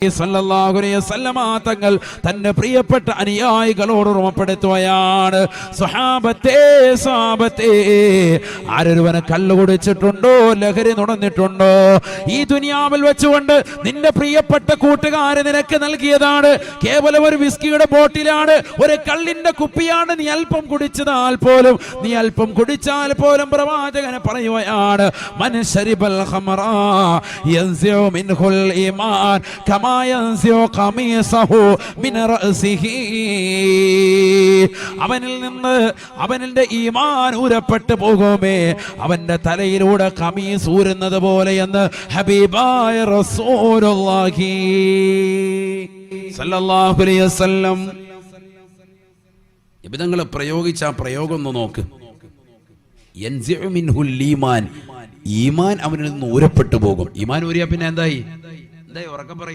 സല്ലല്ലാഹു അലൈഹി വസല്ലമ തങ്ങൾ തന്റെ പ്രിയപ്പെട്ട അനുയായികളോട് ഓർമ്മപ്പെടുത്തുകയാണ്, സ്വഹാബത്തേ സ്വഹാബത്തേ, ആരൊരുവനെ കള്ളു കുടിച്ചിട്ടുണ്ടോ, ലഹരി നുണഞ്ഞിട്ടുണ്ടോ, ഈ ദുനിയാവിൽ വെച്ചുകൊണ്ട് നിന്റെ പ്രിയപ്പെട്ട കൂട്ടുകാരൻ നിനക്ക് നൽകിയതാണ് കേവലം ഒരു വിസ്കിയുടെ ബോട്ടിലാണ്, ഒരു കള്ളിന്റെ കുപ്പിയാണ്, നീ അല്പം കുടിച്ചാൽ പോലും പ്രവാചകനെ പറയുകയാണ്, മൻ ശരിബൽ ഖമറ യൻസിഉ മിൻഹുൽ ഈമാൻ കമാ യൻസിഉ ഖമീസഹു മിൻ റഅസിഹി, അവനിന്റെ ഈമാൻ ഊരപ്പെട്ടു പോകുമേ അവന്റെ തലയിലൂടെ ഖമീസ് ഊരുന്നത് പോലെ എന്ന് ഹബീബായ റസൂലുള്ളാഹി സ്വല്ലല്ലാഹു അലൈഹി വസല്ലം ഇബ്ദങ്ങൾ പ്രയോഗിച്ച ആ പ്രയോഗം ഒന്ന് നോക്ക്. യൻസിഉ മിൻഹുൽ ഈമാൻ, ഈമാൻ അവനിൽ നിന്ന് ഊരപ്പെട്ടു പോകും. ഈമാൻ ഊരിയ പിന്നെ എന്തായി ഉറക്കം പറയും.